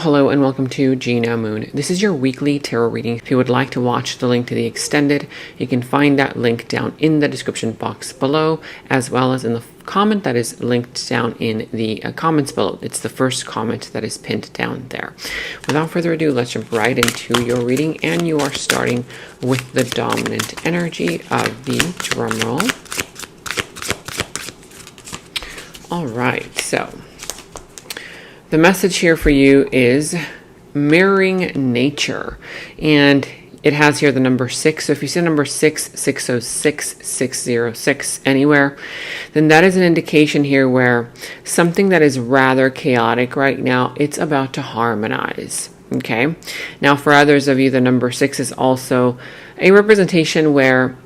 Hello and welcome to Gena Moon. This is your weekly tarot reading. If you would like to watch the link to the extended, you can find that link down in the description box below, as well as in the comment that is linked down in the comments below. It's the first comment that is pinned down there. Without further ado, let's jump right into your reading, and you are starting with the dominant energy of the drumroll. All right, so the message here for you is mirroring nature, and it has here the number 6. So if you see number 6, 606, 606 anywhere, then that is an indication here where something that is rather chaotic right now, it's about to harmonize. Okay. Now for others of you, the number 6 is also a representation where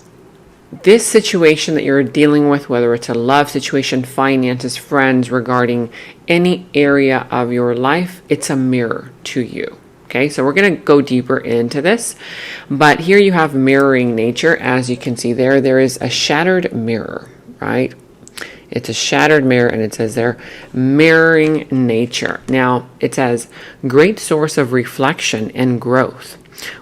this situation that you're dealing with, whether it's a love situation, finances, friends, regarding any area of your life, it's a mirror to you. Okay, so we're going to go deeper into this. But here you have mirroring nature. As you can see there is a shattered mirror, right? It's a shattered mirror, and it says there, mirroring nature. Now, it says, great source of reflection and growth,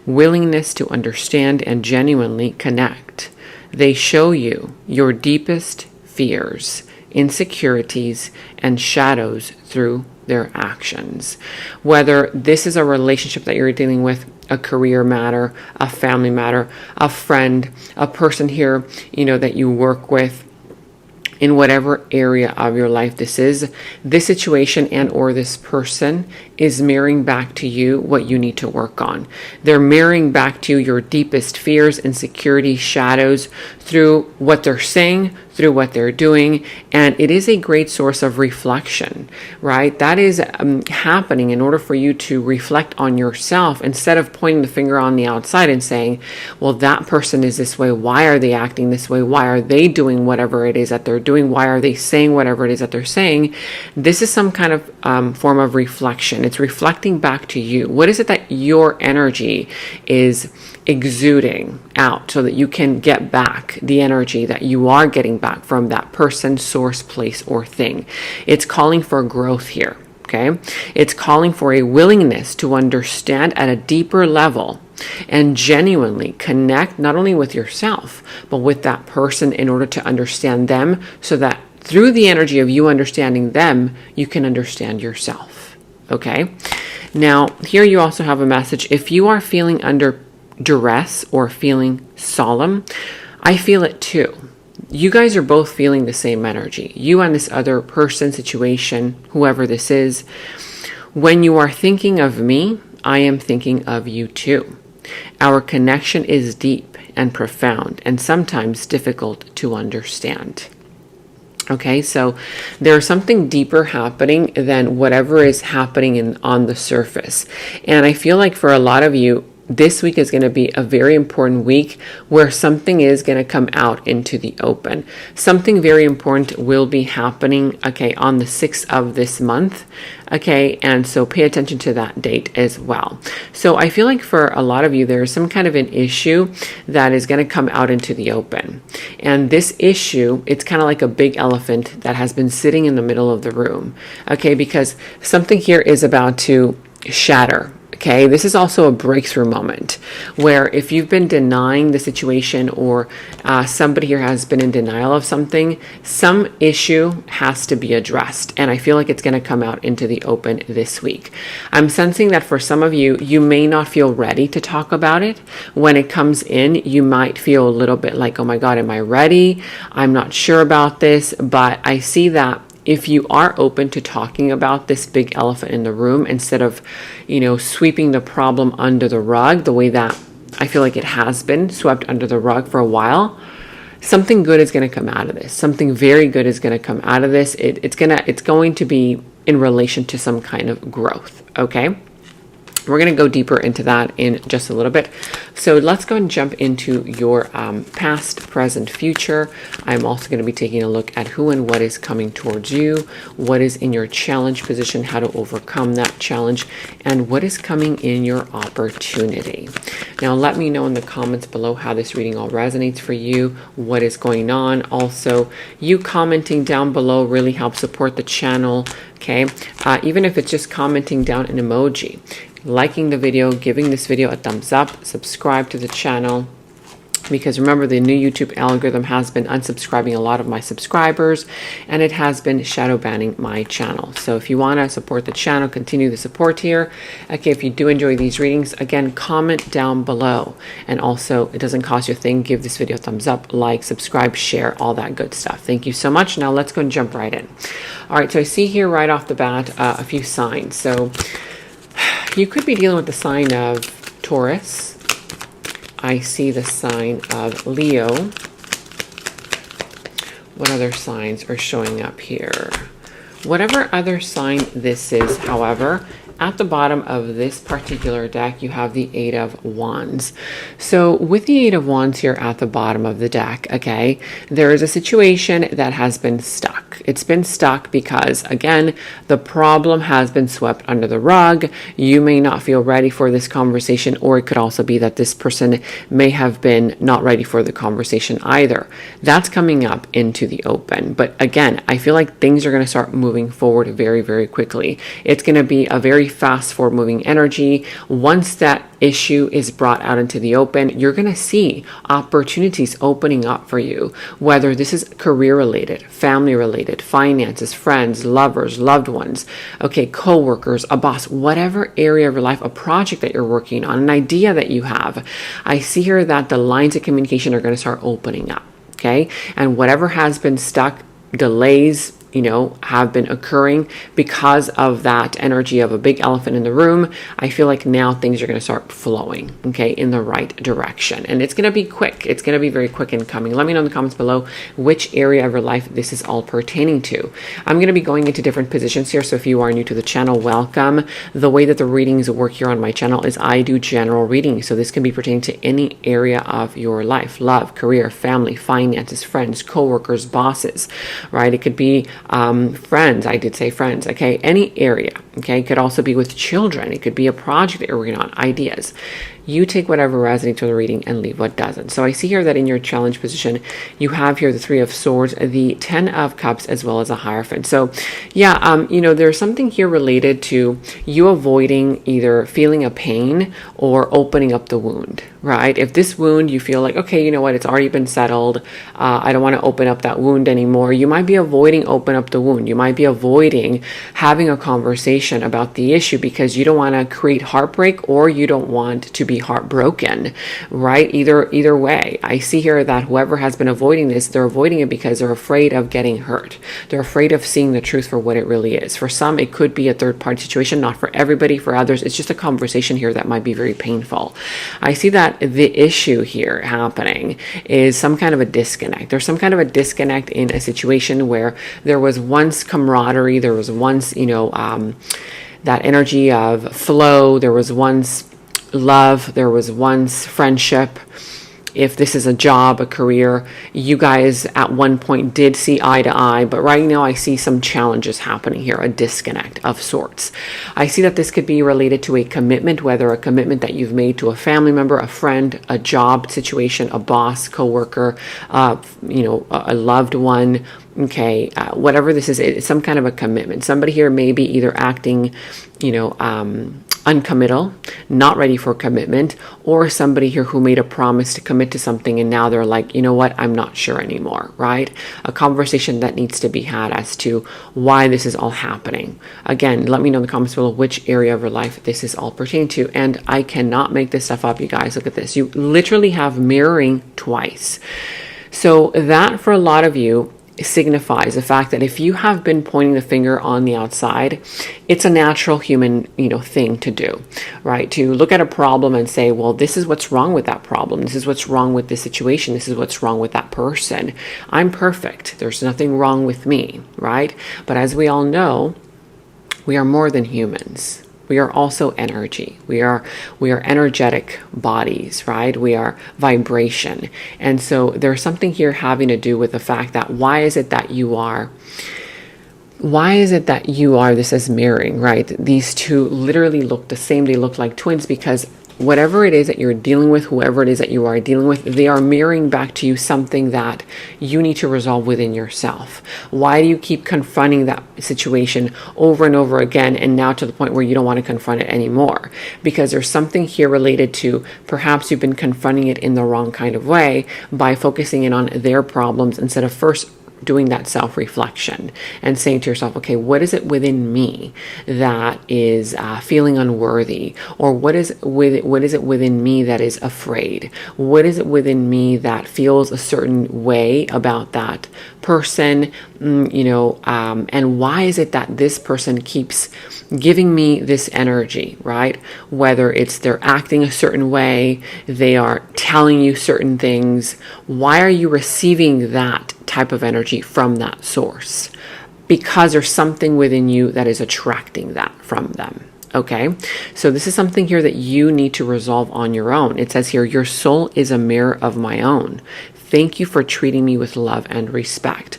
willingness to understand and genuinely connect. They show you your deepest fears, insecurities, and shadows through their actions. Whether this is a relationship that you're dealing with, a career matter, a family matter, a friend, a person here, that you work with, in whatever area of your life this is, this situation and or this person is mirroring back to you what you need to work on. They're mirroring back to you your deepest fears, insecurities, shadows through what they're saying, through what they're doing, and it is a great source of reflection, right? That is happening in order for you to reflect on yourself instead of pointing the finger on the outside and saying, well, that person is this way. Why are they acting this way? Why are they doing whatever it is that they're doing? Why are they saying whatever it is that they're saying? This is some kind of form of reflection. It's reflecting back to you. What is it that your energy is exuding out so that you can get back the energy that you are getting back from that person, source, place, or thing? It's calling for growth here. Okay. It's calling for a willingness to understand at a deeper level and genuinely connect not only with yourself, but with that person in order to understand them, so that through the energy of you understanding them, you can understand yourself. Okay. Now, here you also have a message. If you are feeling under duress or feeling solemn, I feel it too. You guys are both feeling the same energy. You and this other person, situation, whoever this is. When you are thinking of me, I am thinking of you too. Our connection is deep and profound, and sometimes difficult to understand. Okay, so there's something deeper happening than whatever is happening on the surface. And I feel like for a lot of you, this week is going to be a very important week where something is going to come out into the open. Something very important will be happening, okay, on the 6th of this month. Okay, and so pay attention to that date as well. So I feel like for a lot of you, there's some kind of an issue that is going to come out into the open. And this issue, it's kind of like a big elephant that has been sitting in the middle of the room. Okay, because something here is about to shatter. Okay, this is also a breakthrough moment where if you've been denying the situation, or somebody here has been in denial of something, some issue has to be addressed. And I feel like it's going to come out into the open this week. I'm sensing that for some of you, you may not feel ready to talk about it. When it comes in, you might feel a little bit like, oh my God, am I ready? I'm not sure about this. But I see that if you are open to talking about this big elephant in the room, instead of, sweeping the problem under the rug the way that I feel like it has been swept under the rug for a while, something good is going to come out of this. Something very good is going to come out of this. It's going to be in relation to some kind of growth. Okay. We're going to go deeper into that in just a little bit. So let's go and jump into your past, present, future. I'm also going to be taking a look at who and what is coming towards you, what is in your challenge position, how to overcome that challenge, and what is coming in your opportunity. Now, let me know in the comments below how this reading all resonates for you, what is going on. Also, you commenting down below really helps support the channel, okay? Even if it's just commenting down an emoji, liking the video, giving this video a thumbs up, subscribe to the channel, because remember, the new YouTube algorithm has been unsubscribing a lot of my subscribers, and it has been shadow banning my channel. So if you want to support the channel, continue the support here. Okay, if you do enjoy these readings, again, comment down below. And also, it doesn't cost you a thing. Give this video a thumbs up, like, subscribe, share, all that good stuff. Thank you so much. Now let's go and jump right in. All right, so I see here right off the bat a few signs. So you could be dealing with the sign of Taurus. I see the sign of Leo. What other signs are showing up here? Whatever other sign this is, however, at the bottom of this particular deck, you have the Eight of Wands. So with the Eight of Wands here at the bottom of the deck, okay, there is a situation that has been stuck. It's been stuck because, again, the problem has been swept under the rug. You may not feel ready for this conversation, or it could also be that this person may have been not ready for the conversation either. That's coming up into the open. But again, I feel like things are going to start moving forward very, very quickly. It's going to be a very fast forward moving energy. Once that issue is brought out into the open, you're going to see opportunities opening up for you, whether this is career related, family related, finances, friends, lovers, loved ones, okay, co-workers, a boss, whatever area of your life, a project that you're working on, an idea that you have. I see here that the lines of communication are going to start opening up, okay? And whatever has been stuck, delays, have been occurring because of that energy of a big elephant in the room. I feel like now things are going to start flowing, okay, in the right direction. And it's going to be quick. It's going to be very quick in coming. Let me know in the comments below which area of your life this is all pertaining to. I'm going to be going into different positions here. So if you are new to the channel, welcome. The way that the readings work here on my channel is I do general readings. So this can be pertaining to any area of your life: love, career, family, finances, friends, co-workers, bosses, right? It could be friends. I did say friends. Okay. Any area. Okay. It could also be with children. It could be a project that you're working on, ideas. You take whatever resonates with the reading and leave what doesn't. So I see here that in your challenge position, you have here the Three of Swords, the Ten of Cups, as well as a Hierophant. So yeah, there's something here related to you avoiding either feeling a pain or opening up the wound, right? If this wound, you feel like, okay, you know what, it's already been settled. I don't want to open up that wound anymore. You might be avoiding open up the wound. You might be avoiding having a conversation about the issue because you don't want to create heartbreak, or you don't want to be heartbroken, right? Either way, I see here that whoever has been avoiding this, they're avoiding it because they're afraid of getting hurt. They're afraid of seeing the truth for what it really is. For some, it could be a third-party situation, not for everybody. For others, it's just a conversation here that might be very painful. I see that the issue here happening is some kind of a disconnect. There's some kind of a disconnect in a situation where there was once camaraderie, there was once, that energy of flow, there was once love, there was once friendship. If this is a job, a career, you guys at one point did see eye to eye, but right now I see some challenges happening here, a disconnect of sorts. I see that this could be related to a commitment, whether a commitment that you've made to a family member, a friend, a job situation, a boss, coworker, a loved one, okay, whatever this is, it's some kind of a commitment. Somebody here may be either acting, uncommittal, not ready for commitment, or somebody here who made a promise to commit to something and now they're like, you know what, I'm not sure anymore, right? A conversation that needs to be had as to why this is all happening. Again, let me know in the comments below which area of your life this is all pertaining to. And I cannot make this stuff up, you guys. Look at this. You literally have mirroring twice. So that, for a lot of you, signifies the fact that if you have been pointing the finger on the outside, it's a natural human, thing to do, right? To look at a problem and say, well, this is what's wrong with that problem. This is what's wrong with this situation. This is what's wrong with that person. I'm perfect. There's nothing wrong with me, right? But as we all know, we are more than humans. we are also energy. We are energetic bodies, right? We are vibration. And so there's something here having to do with the fact that why is it that you are, this is mirroring, right? These two literally look the same. They look like twins because whatever it is that you're dealing with, whoever it is that you are dealing with, they are mirroring back to you something that you need to resolve within yourself. Why do you keep confronting that situation over and over again, and now to the point where you don't want to confront it anymore? Because there's something here related to perhaps you've been confronting it in the wrong kind of way by focusing in on their problems instead of first doing that self-reflection and saying to yourself, okay, what is it within me that is feeling unworthy? Or what is it within me that is afraid? What is it within me that feels a certain way about that person? And why is it that this person keeps giving me this energy, right? Whether it's they're acting a certain way, they are telling you certain things. Why are you receiving that type of energy from that source? Because there's something within you that is attracting that from them. Okay, so this is something here that you need to resolve on your own. It says here, your soul is a mirror of my own. Thank you for treating me with love and respect.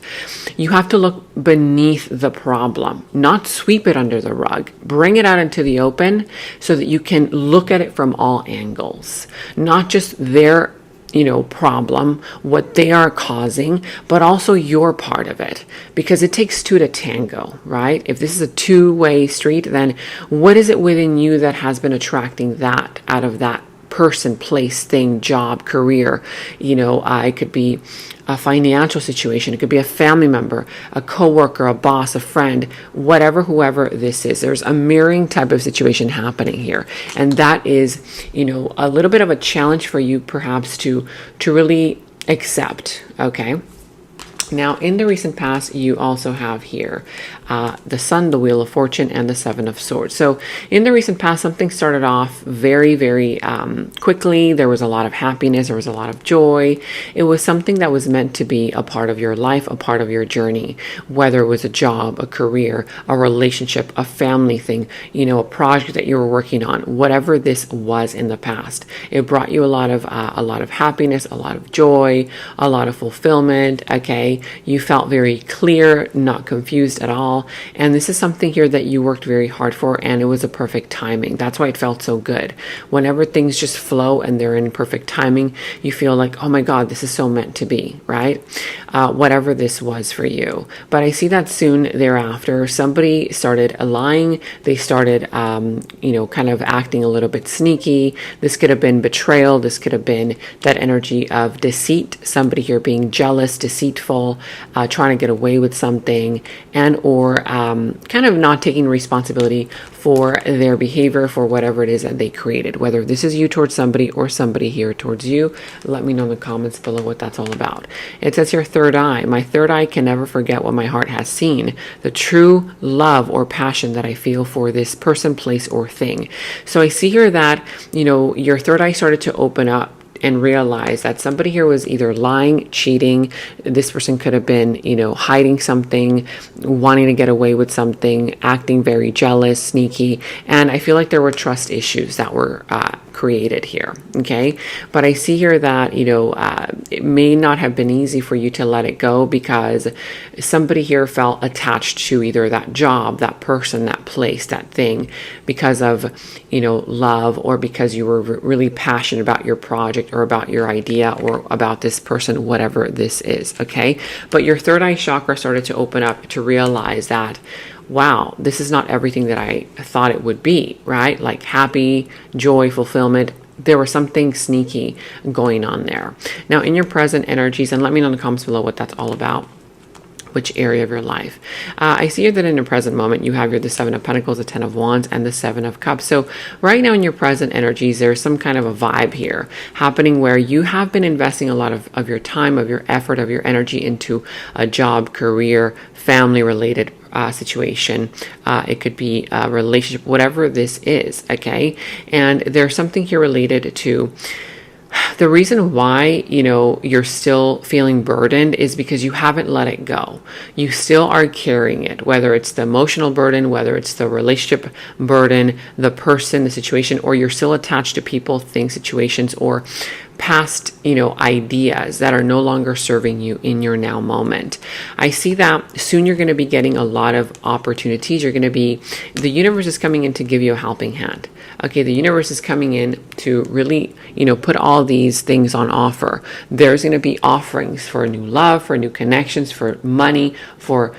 You have to look beneath the problem, not sweep it under the rug. Bring it out into the open so that you can look at it from all angles, not just their problem, what they are causing, but also your part of it, because it takes two to tango, right? If this is a two-way street, then what is it within you that has been attracting that out of that person, place, thing, job, career? It could be a financial situation. It could be a family member, a coworker, a boss, a friend, whoever this is. There's a mirroring type of situation happening here. And that is, a little bit of a challenge for you perhaps to really accept, okay? Now, in the recent past, you also have here the Sun, the Wheel of Fortune, and the Seven of Swords. So in the recent past, something started off very, very quickly. There was a lot of happiness. There was a lot of joy. It was something that was meant to be a part of your life, a part of your journey, whether it was a job, a career, a relationship, a family thing, a project that you were working on, whatever this was in the past. It brought you a lot of happiness, a lot of joy, a lot of fulfillment, okay? You felt very clear, not confused at all. And this is something here that you worked very hard for, and it was a perfect timing. That's why it felt so good. Whenever things just flow and they're in perfect timing, you feel like, oh my God, this is so meant to be, right? Whatever this was for you. But I see that soon thereafter, somebody started lying. They started, kind of acting a little bit sneaky. This could have been betrayal. This could have been that energy of deceit. Somebody here being jealous, deceitful, trying to get away with something, and or kind of not taking responsibility for their behavior, for whatever it is that they created. Whether this is you towards somebody or somebody here towards you, let me know in the comments below what that's all about. It says here, third eye. My third eye can never forget what my heart has seen, the true love or passion that I feel for this person, place, or thing. So I see here that, your third eye started to open up and realize that somebody here was either lying, cheating. This person could have been, hiding something, wanting to get away with something, acting very jealous, sneaky. And I feel like there were trust issues that were created here, okay? But I see here that, it may not have been easy for you to let it go because somebody here felt attached to either that job, that person, that place, that thing, because of, love, or because you were really passionate about your project or about your idea or about this person, whatever this is, okay? But your third eye chakra started to open up to realize that, wow, this is not everything that I thought it would be, right? Like happy, joy, fulfillment. There was something sneaky going on there. Now, in your present energies, and let me know in the comments below what that's all about, which area of your life. I see here that in the present moment, you have the Seven of Pentacles, the Ten of Wands, and the Seven of Cups. So right now in your present energies, there's some kind of a vibe here happening where you have been investing a lot of your time, of your effort, of your energy into a job, career, family-related situation. It could be a relationship, whatever this is, okay? And there's something here related to The reason why, you're still feeling burdened is because you haven't let it go. You still are carrying it, whether it's the emotional burden, whether it's the relationship burden, the person, the situation, or you're still attached to people, things, situations, or past, ideas that are no longer serving you in your now moment. I see that soon you're going to be getting a lot of opportunities. The universe is coming in to give you a helping hand. Okay, the universe is coming in to really, put all these things on offer. There's going to be offerings for new love, for new connections, for money, for,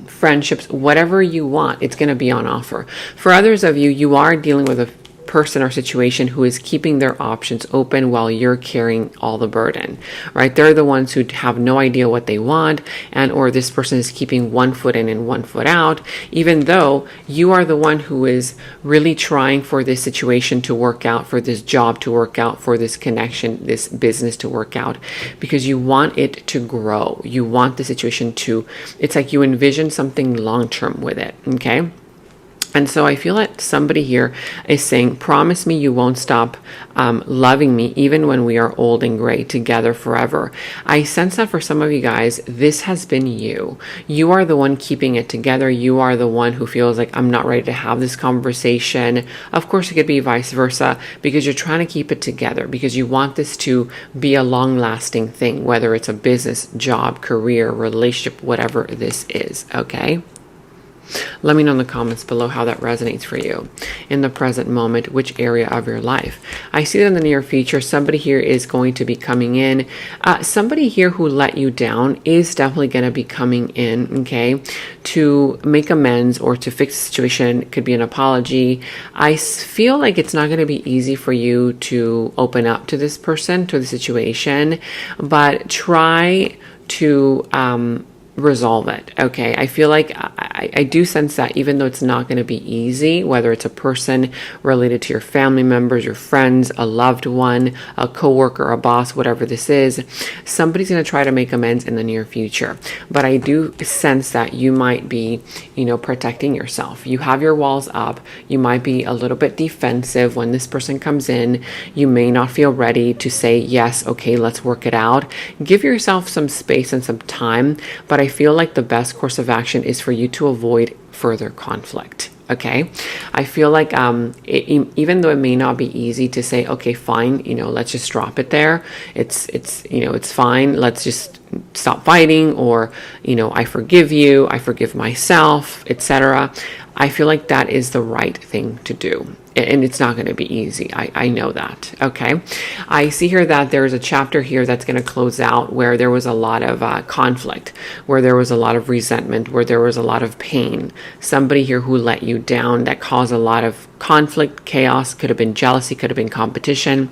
friendships, whatever you want, it's going to be on offer. For others of you, you are dealing with a person or situation who is keeping their options open while you're carrying all the burden, right? They're the ones who have no idea what they want, and or this person is keeping one foot in and one foot out, even though you are the one who is really trying for this situation to work out, for this job to work out, for this connection, this business to work out, because you want it to grow. You want the situation to, it's like you envision something long-term with it, okay? And so I feel like somebody here is saying, promise me you won't stop loving me even when we are old and gray, together forever. I sense that for some of you guys, this has been you. You are the one keeping it together. You are the one who feels like, I'm not ready to have this conversation. Of course, it could be vice versa, because you're trying to keep it together, because you want this to be a long-lasting thing, whether it's a business, job, career, relationship, whatever this is, okay? Let me know in the comments below how that resonates for you in the present moment, which area of your life. I see that in the near future, somebody here is going to be coming in. Somebody here who let you down is definitely going to be coming in, okay, to make amends or to fix the situation. It could be an apology. I feel like it's not going to be easy for you to open up to this person, to the situation, but try to resolve it. Okay. I feel like I do sense that even though it's not going to be easy, whether it's a person related to your family members, your friends, a loved one, a coworker, a boss, whatever this is, somebody's going to try to make amends in the near future. But I do sense that you might be, protecting yourself. You have your walls up. You might be a little bit defensive when this person comes in. You may not feel ready to say, yes, okay, let's work it out. Give yourself some space and some time, but I feel like the best course of action is for you to avoid further conflict. Okay. I feel like, even though it may not be easy to say, okay, fine, let's just drop it there. It's fine. Let's just stop fighting, or, I forgive you, I forgive myself, etc. I feel like that is the right thing to do. And it's not going to be easy. I know that. Okay. I see here that there's a chapter here that's going to close out where there was a lot of conflict, where there was a lot of resentment, where there was a lot of pain. Somebody here who let you down, that caused a lot of conflict, chaos, could have been jealousy, could have been competition.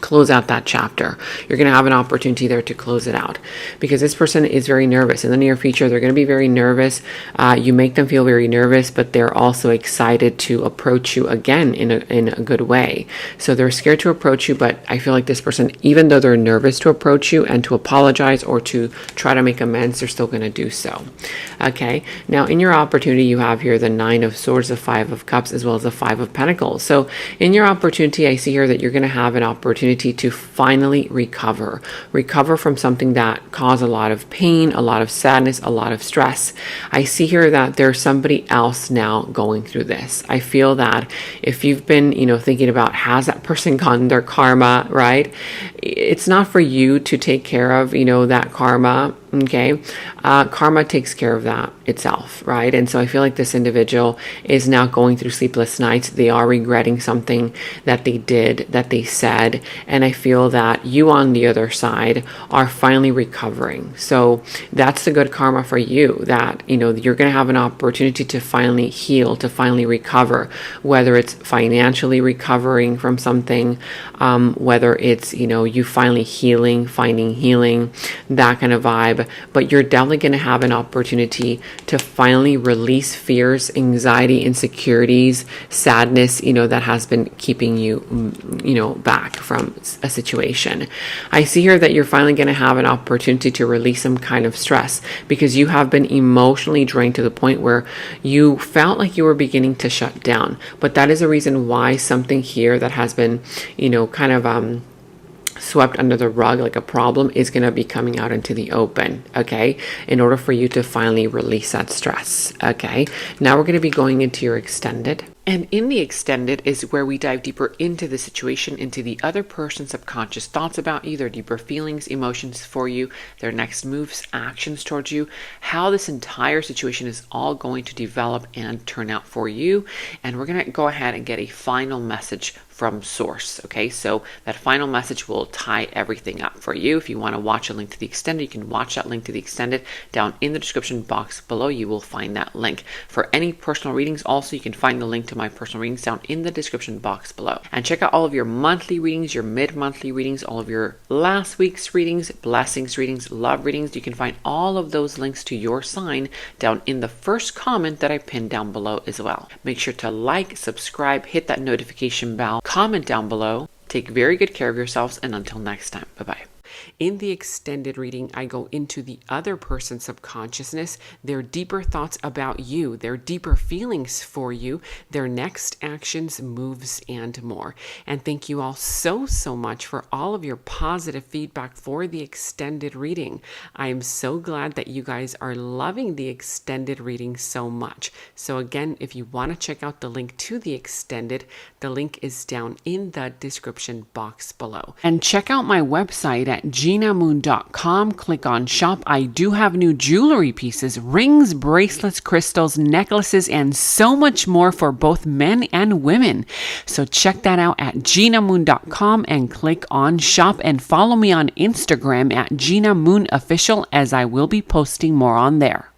Close out that chapter. You're going to have an opportunity there to close it out, because this person is very nervous. In the near future, they're going to be very nervous. You make them feel very nervous, but they're also excited to approach you again in a good way. So they're scared to approach you, but I feel like this person, even though they're nervous to approach you and to apologize or to try to make amends, they're still going to do so. Okay. Now in your opportunity, you have here the 9 of Swords, the 5 of Cups, as well as the 5 of Pentacles. So in your opportunity, I see here that you're going to have an opportunity to finally recover from something that caused a lot of pain, a lot of sadness, a lot of stress. I see here that there's somebody else now going through this. I feel that if you've been, thinking about, has that person gotten their karma, right? It's not for you to take care of, that karma. Okay. Karma takes care of that itself, right? And so I feel like this individual is now going through sleepless nights. They are regretting something that they did, that they said. And I feel that you on the other side are finally recovering. So that's the good karma for you, that, you're going to have an opportunity to finally heal, to finally recover, whether it's financially recovering from something, whether it's, you finally healing, finding healing, that kind of vibe. But you're definitely going to have an opportunity to finally release fears, anxiety, insecurities, sadness, that has been keeping you, back from a situation. I see here that you're finally going to have an opportunity to release some kind of stress, because you have been emotionally drained to the point where you felt like you were beginning to shut down. But that is a reason why something here that has been, kind of, swept under the rug like a problem is going to be coming out into the open, okay, in order for you to finally release that stress. Okay, now we're going to be going into your extended. And in the extended is where we dive deeper into the situation, into the other person's subconscious thoughts about you, their deeper feelings, emotions for you, their next moves, actions towards you, how this entire situation is all going to develop and turn out for you. And we're going to go ahead and get a final message from source. Okay, so that final message will tie everything up for you. If you want to watch a link to the extended, you can watch that link to the extended down in the description box below. You will find that link. For any personal readings, also you can find the link to my personal readings down in the description box below. And check out all of your monthly readings, your mid-monthly readings, all of your last week's readings, blessings readings, love readings. You can find all of those links to your sign down in the first comment that I pinned down below as well. Make sure to like, subscribe, hit that notification bell, comment down below. Take very good care of yourselves, and until next time, bye-bye. In the extended reading, I go into the other person's subconsciousness, their deeper thoughts about you, their deeper feelings for you, their next actions, moves, and more. And thank you all so much for all of your positive feedback for the extended reading. I am so glad that you guys are loving the extended reading so much. So again, if you want to check out the link to the extended, the link is down in the description box below. And check out my website at genamoon.com. Click on shop. I do have new jewelry pieces, rings, bracelets, crystals, necklaces, and so much more for both men and women. So check that out at genamoon.com and click on shop, and follow me on Instagram at Gena Moon Official, as I will be posting more on there.